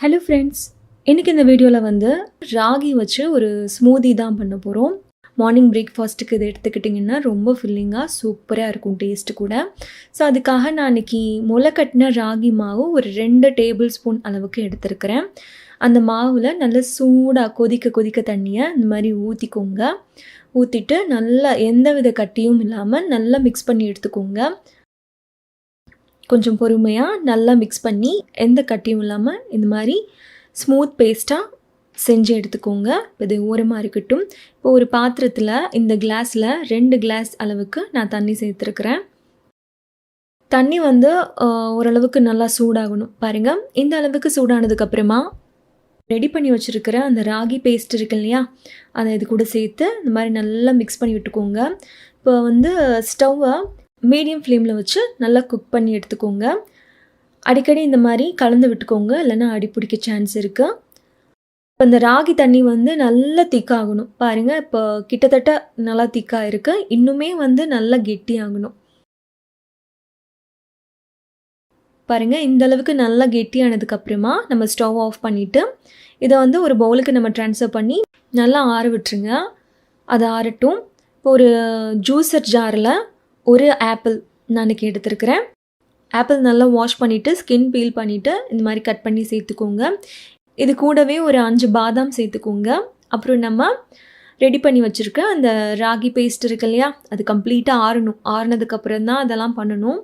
Hello friends, இன்றைக்கி இந்த வீடியோவில் வந்து ராகி வச்சு ஒரு ஸ்மூதி தான் பண்ண போகிறோம். மார்னிங் பிரேக்ஃபாஸ்ட்டுக்கு இதை எடுத்துக்கிட்டிங்கன்னா ரொம்ப ஃபில்லிங்காக சூப்பராக இருக்கும், டேஸ்ட்டு கூட. ஸோ அதுக்காக நான் இன்றைக்கி முளைக்கட்டின ராகி மாவு ஒரு 2 டேபிள் ஸ்பூன் அளவுக்கு எடுத்துருக்கிறேன். அந்த மாவில் நல்லா சூடாக கொதிக்க தண்ணியை இந்த மாதிரி ஊற்றிக்கோங்க. ஊற்றிட்டு நல்லா எந்த வித கட்டியும் இல்லாமல் நல்லா மிக்ஸ் பண்ணி எடுத்துக்கோங்க. கொஞ்சம் பொறுமையாக நல்லா மிக்ஸ் பண்ணி எந்த கட்டியும் இல்லாமல் இந்த மாதிரி ஸ்மூத் பேஸ்ட்டாக செஞ்சு எடுத்துக்கோங்க. இது ஓரமாக இருக்கட்டும். இப்போ ஒரு பாத்திரத்தில் இந்த கிளாஸில் 2 கிளாஸ் அளவுக்கு நான் தண்ணி சேர்த்துருக்குறேன். தண்ணி வந்து ஓரளவுக்கு நல்லா சூடாகணும். பாருங்கள், இந்த அளவுக்கு சூடானதுக்கப்புறமா ரெடி பண்ணி வச்சுருக்கிற அந்த ராகி பேஸ்ட் இருக்கு இல்லையா, அதை இது கூட சேர்த்து இந்த மாதிரி நல்லா மிக்ஸ் பண்ணி விட்டுக்கோங்க. இப்போ வந்து ஸ்டவ்வை மீடியம் ஃப்ளேமில் வச்சு நல்லா குக் பண்ணி எடுத்துக்கோங்க. அடிக்கடி இந்த மாதிரி கலந்து விட்டுக்கோங்க, இல்லைன்னா அடி பிடிக்க சான்ஸ் இருக்குது. இப்போ இந்த ராகி தண்ணி வந்து நல்லா திக்காகணும். பாருங்கள், இப்போ கிட்டத்தட்ட நல்லா திக்காக இருக்குது. இன்னுமே வந்து நல்லா கெட்டியாகணும். பாருங்கள், இந்த அளவுக்கு நல்லா கெட்டியானதுக்கப்புறமா நம்ம ஸ்டவ் ஆஃப் பண்ணிவிட்டு இதை வந்து ஒரு பவுலுக்கு நம்ம ட்ரான்ஸ்ஃபர் பண்ணி நல்லா ஆற விட்டுருங்க. அது ஆறட்டும். இப்போ ஒரு ஜூஸர் ஜாரில் ஒரு ஆப்பிள் நான் இன்றைக்கி எடுத்துருக்கிறேன். ஆப்பிள் நல்லா வாஷ் பண்ணிவிட்டு ஸ்கின் பீல் பண்ணிவிட்டு இந்த மாதிரி கட் பண்ணி சேர்த்துக்கோங்க. இது கூடவே ஒரு 5 பாதாம் சேர்த்துக்கோங்க. அப்புறம் நம்ம ரெடி பண்ணி வச்சுருக்க அந்த ராகி பேஸ்ட் இருக்கு இல்லையா, அது கம்ப்ளீட்டாக ஆறணும். ஆறினதுக்கப்புறம் தான் அதெல்லாம் பண்ணணும்.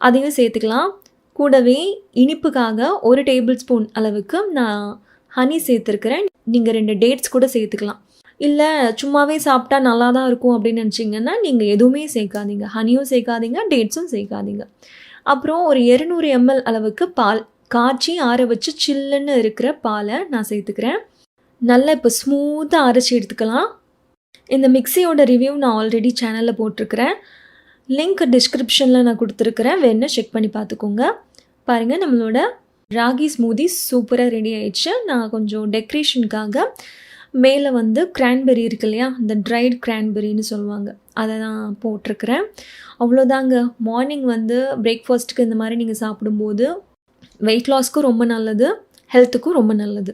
அதையும் சேர்த்துக்கலாம். கூடவே இனிப்புக்காக 1 டேபிள் ஸ்பூன் அளவுக்கு நான் ஹனி சேர்த்துருக்கிறேன். நீங்கள் 2 டேட்ஸ் கூட சேர்த்துக்கலாம். இல்லை சும்மாவே சாப்பிட்டா நல்லா தான் இருக்கும் அப்படின்னு நினச்சிங்கன்னா நீங்கள் எதுவுமே சேர்க்காதீங்க. ஹனியும் சேர்க்காதீங்க, டேட்ஸும் சேர்க்காதீங்க. அப்புறம் ஒரு 200 ml அளவுக்கு பால் காய்ச்சி ஆற வச்சு சில்லுன்னு இருக்கிற பாலை நான் சேர்த்துக்கிறேன். நல்லா இப்போ ஸ்மூத்தாக அரைச்சி எடுத்துக்கலாம். இந்த மிக்சியோட ரிவ்யூ நான் ஆல்ரெடி சேனலில் போட்டிருக்கிறேன். லிங்க் டிஸ்கிரிப்ஷனில் நான் கொடுத்துருக்குறேன், வேணா செக் பண்ணி பார்த்துக்கோங்க. பாருங்கள், நம்மளோட ராகி ஸ்மூதி சூப்பராக ரெடி ஆயிடுச்சு. நான் கொஞ்சம் டெக்கரேஷனுக்காக மேலே வந்து கிரான்பெரி இருக்கு இல்லையா, இந்த ட்ரைட் கிரான்பெரின்னு சொல்லுவாங்க, அதை நான் போட்டிருக்கிறேன். அவ்வளோதாங்க. மார்னிங் வந்து பிரேக்ஃபாஸ்ட்டுக்கு இந்த மாதிரி நீங்கள் சாப்பிடும்போது வெயிட் லாஸ்க்கும் ரொம்ப நல்லது, ஹெல்த்துக்கும் ரொம்ப நல்லது.